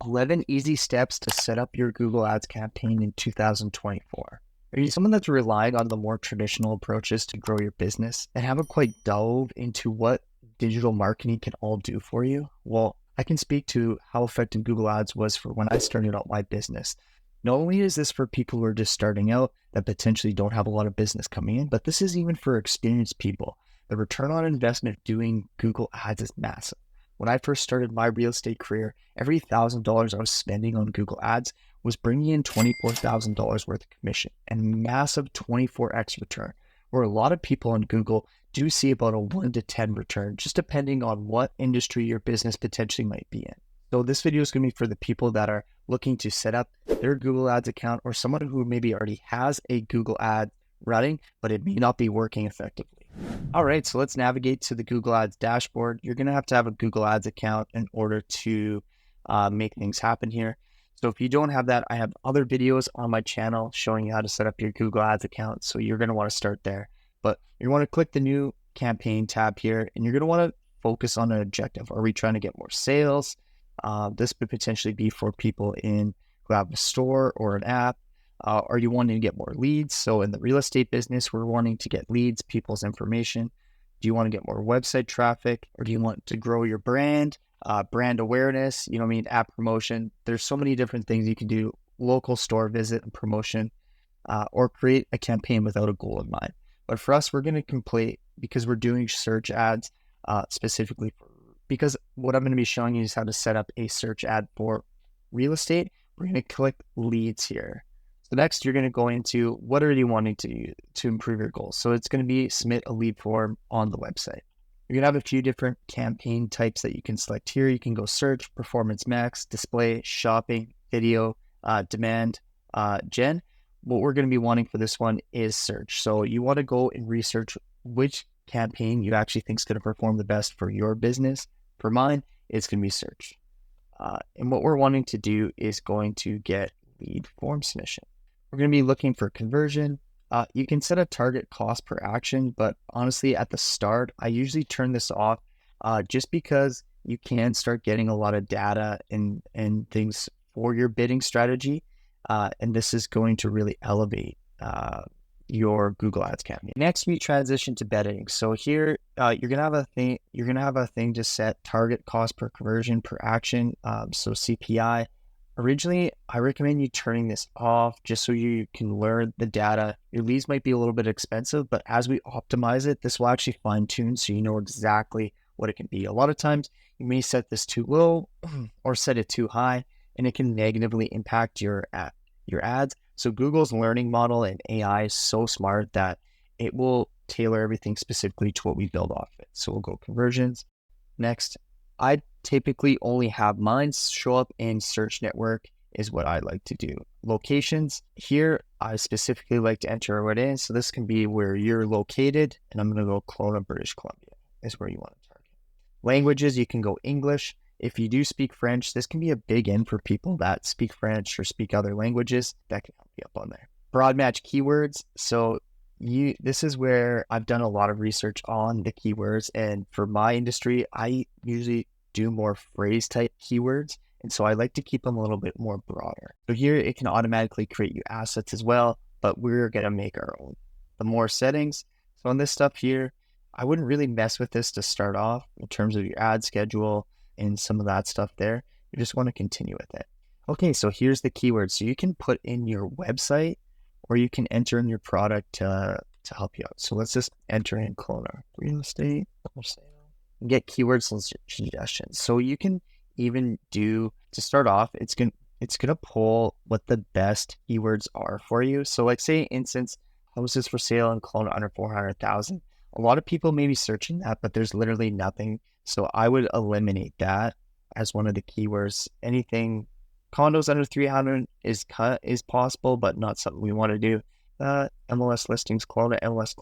11 easy steps to set up your Google Ads campaign in 2024. Are you someone that's relying on the more traditional approaches to grow your business and haven't quite dove into what digital marketing can all do for you? Well, I can speak to how effective Google Ads was for when I started out my business. Not only is this for people who are just starting out that potentially don't have a lot of business coming in, but this is even for experienced people. The return on investment doing Google Ads is massive. When I first started my real estate career, every $1,000 I was spending on Google Ads was bringing in $24,000 worth of commission and massive 24x return, where a lot of people on Google do see about a 1 to 10 return, just depending on what industry your business potentially might be in. So this video is going to be for the people that are looking to set up their Google Ads account, or someone who maybe already has a Google ad running, but it may not be working effectively. All right, so let's navigate to the Google Ads dashboard. You're going to have a Google Ads account in order to make things happen here. So if you don't have that, I have other videos on my channel showing you how to set up your Google Ads account. So you're going to want to start there. But you want to click the new campaign tab here, and you're going to want to focus on an objective. Are we trying to get more sales? This could potentially be for people who have a store or an app. Are you wanting to get more leads? So in the real estate business, we're wanting to get leads, people's information. Do you want to get more website traffic, or do you want to grow your brand awareness? App promotion. There's so many different things you can do. Local store visit and promotion, or create a campaign without a goal in mind. But for us, we're going to complete, because we're doing search ads specifically because what I'm going to be showing you is how to set up a search ad for real estate. We're going to click leads here. So next, you're going to go into what are you wanting to improve your goals. So it's going to be submit a lead form on the website. You're going to have a few different campaign types that you can select here. You can go search, performance max, display, shopping, video, demand, gen. What we're going to be wanting for this one is search. So you want to go and research which campaign you actually think is going to perform the best for your business. For mine, it's going to be search. And what we're wanting to do is going to get lead form submission. We're going to be looking for conversion. You can set a target cost per action, but honestly, at the start, I usually turn this off just because you can start getting a lot of data and things for your bidding strategy. And this is going to really elevate your Google Ads campaign. Next, we transition to bidding. So here, you're gonna have a thing to set target cost per conversion per action. So CPI. Originally, I recommend you turning this off just so you can learn the data. Your leads might be a little bit expensive, but as we optimize it, this will actually fine tune so you know exactly what it can be. A lot of times you may set this too low or set it too high, and it can negatively impact your ads. So Google's learning model and AI is so smart that it will tailor everything specifically to what we build off it. So we'll go conversions. Next, I typically only have mine show up in search network is what I like to do. Locations here, I specifically like to enter what it is. So this can be where you're located, and I'm going to go Kelowna, British Columbia is where you want to target. Languages, you can go English. If you do speak French, this can be a big in for people that speak French or speak other languages. That can help you up on there. Broad match keywords. So this is where I've done a lot of research on the keywords. And for my industry, I usually do more phrase type keywords. And so I like to keep them a little bit more broader. So here it can automatically create you assets as well, but we're going to make our own. The more settings. So on this stuff here, I wouldn't really mess with this to start off in terms of your ad schedule and some of that stuff there. You just want to continue with it. Okay, so here's the keywords. So you can put in your website, or you can enter in your product to help you out. So let's just enter in Kelowna real estate for sale and get keywords and suggestions. So you can even do, to start off, it's gonna pull what the best keywords are for you. So like say instance, houses for sale in Kelowna under 400,000. A lot of people may be searching that, but there's literally nothing. So I would eliminate that as one of the keywords. Anything condos under 300 is possible, but not something we want to do. MLS listings, Kelowna, MLS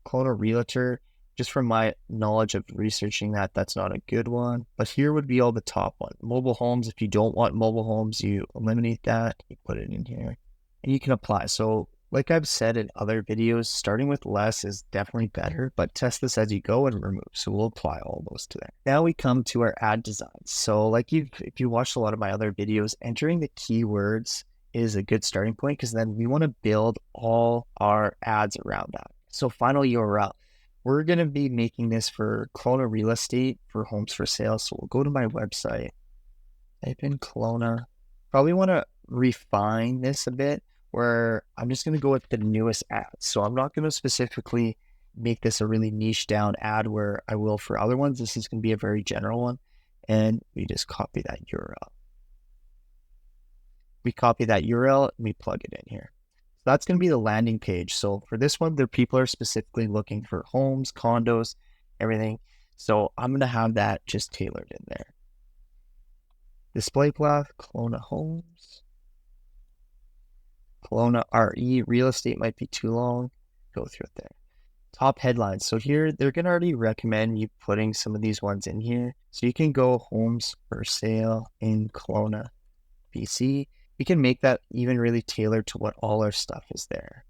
Kelowna realtor. Just from my knowledge of researching that, that's not a good one. But here would be all the top ones. Mobile homes, if you don't want mobile homes, you eliminate that. You put it in here and you can apply. So Like I've said in other videos, starting with less is definitely better, but test this as you go and remove. So we'll apply all those to there. Now we come to our ad designs. So if you watched a lot of my other videos, entering the keywords is a good starting point because then we want to build all our ads around that. So final URL. We're going to be making this for Kelowna real estate for homes for sale. So we'll go to my website, type in Kelowna. Probably want to refine this a bit where I'm just going to go with the newest ads. So I'm not going to specifically make this a really niche down ad where I will for other ones. This is going to be a very general one. And we just copy that URL. We copy that URL and we plug it in here. So that's going to be the landing page. So for this one, people are specifically looking for homes, condos, everything. So I'm going to have that just tailored in there. Display path, Kelowna Homes. Kelowna RE, real estate might be too long. Go through it there. Top headlines. So here, they're going to already recommend you putting some of these ones in here. So you can go homes for sale in Kelowna, BC. We can make that even really tailored to what all our stuff is there.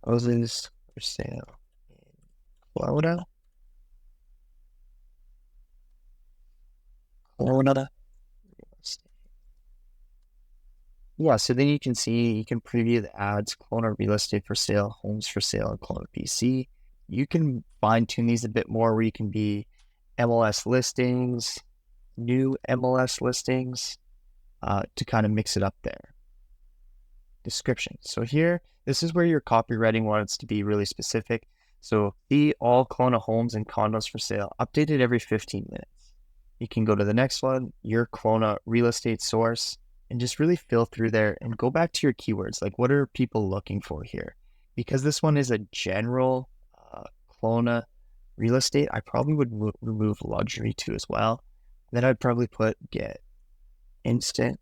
Houses for sale in Kelowna. Kelowna. Yeah, so then you can see, you can preview the ads, Kelowna real estate for sale, homes for sale in Kelowna, BC. You can fine tune these a bit more where you can be MLS listings, new MLS listings, to kind of mix it up there. Description. So here, this is where your copywriting wants to be really specific. So see all Kelowna homes and condos for sale, updated every 15 minutes. You can go to the next one, your Kelowna real estate source, and just really fill through there and go back to your keywords. Like, what are people looking for here? Because this one is a general Kelowna real estate, I probably would remove luxury too as well. Then I'd probably put get instant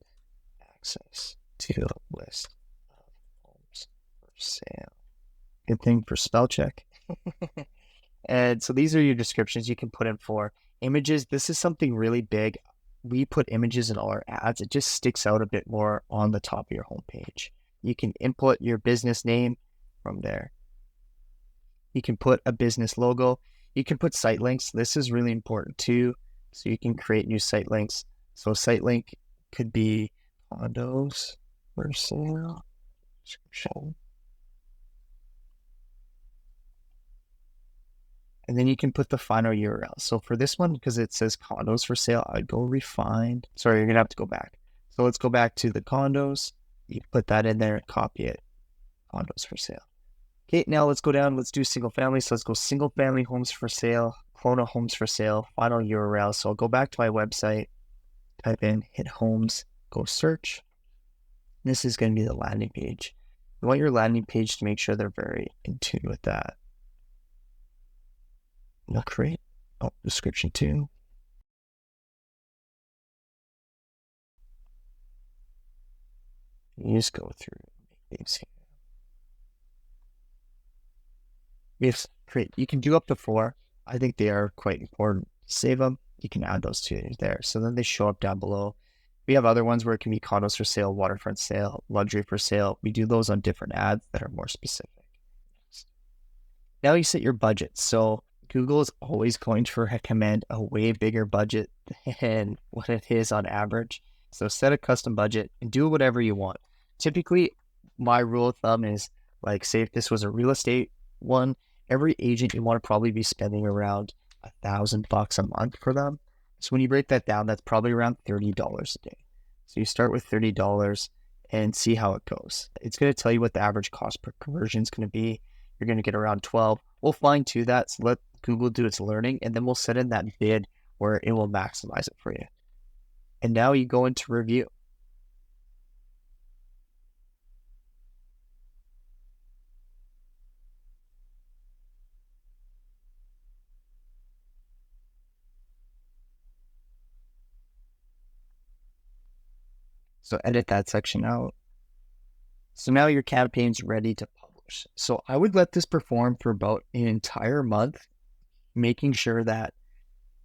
access to a list of homes for sale. Good thing for spell check. And so these are your descriptions you can put in for images. This is something really big. We put images in all our ads. It just sticks out a bit more on the top of your homepage. You can input your business name from there. You can put a business logo. You can put site links. This is really important too. So you can create new site links. So site link could be condos for sale. Description. And then you can put the final URL. So for this one, because it says condos for sale, I'd go refine. Sorry, you're going to have to go back. So let's go back to the condos. You put that in there, copy it. Condos for sale. Okay, now let's go down. Let's do single family. So let's go single family homes for sale, Kelowna homes for sale, final URL. So I'll go back to my website, type in hit homes, go search. This is going to be the landing page. You want your landing page to make sure they're very in tune with that. You'll create description too. You just go through these here. Yes, great. You can do up to 4. I think they are quite important. Save them. You can add those 2 there. So then they show up down below. We have other ones where it can be condos for sale, waterfront sale, luxury for sale. We do those on different ads that are more specific. Now you set your budget. So Google is always going to recommend a way bigger budget than what it is on average. So set a custom budget and do whatever you want. Typically, my rule of thumb is like, say if this was a real estate one, every agent you want to probably be spending around $1,000 a month for them. So when you break that down, that's probably around $30 a day. So you start with $30 and see how it goes. It's going to tell you what the average cost per conversion is going to be. You're going to get around 12. We'll fine tune that. So let Google do its learning, and then we'll set in that bid where it will maximize it for you. And now you go into review. So edit that section out. So now your campaign's ready to publish. So I would let this perform for about an entire month, making sure that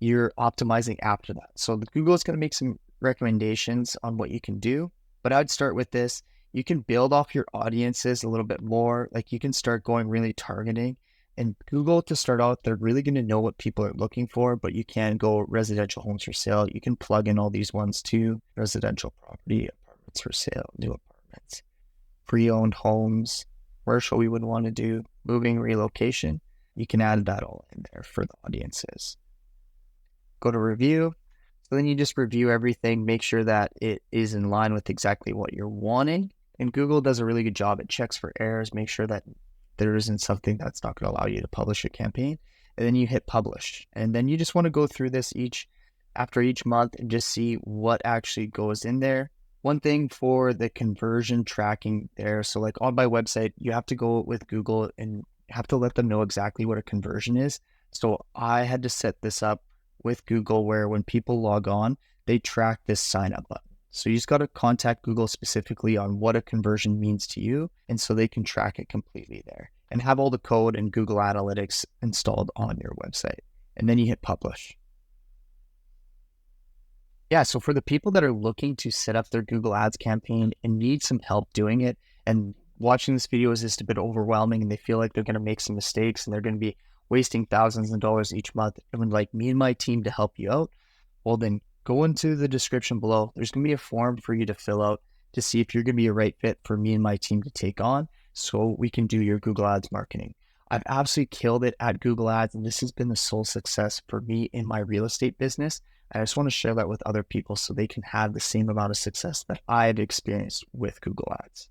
you're optimizing after that. So Google is going to make some recommendations on what you can do, but I'd start with this. You can build off your audiences a little bit more. Like you can start going really targeting. And Google, to start out, they're really going to know what people are looking for, but you can go residential homes for sale. You can plug in all these ones too: residential property, apartments for sale, new apartments, pre-owned homes, commercial we would want to do, moving, relocation. You can add that all in there for the audiences. Go to review. So then you just review everything, make sure that it is in line with exactly what you're wanting. And Google does a really good job. It checks for errors, make sure that there isn't something that's not going to allow you to publish a campaign. And then you hit publish. And then you just want to go through this after each month and just see what actually goes in there. One thing for the conversion tracking there. So like on my website, you have to go with Google and have to let them know exactly what a conversion is. So I had to set this up with Google where when people log on, they track this sign up button. So you just got to contact Google specifically on what a conversion means to you. And so they can track it completely there and have all the code and Google Analytics installed on your website. And then you hit publish. Yeah, so for the people that are looking to set up their Google Ads campaign and need some help doing it, and watching this video is just a bit overwhelming and they feel like they're going to make some mistakes and they're going to be wasting thousands of dollars each month, and would like me and my team to help you out, well then go into the description below. There's going to be a form for you to fill out to see if you're going to be a right fit for me and my team to take on so we can do your Google Ads marketing. I've absolutely killed it at Google Ads, and this has been the sole success for me in my real estate business. And I just want to share that with other people so they can have the same amount of success that I had experienced with Google Ads.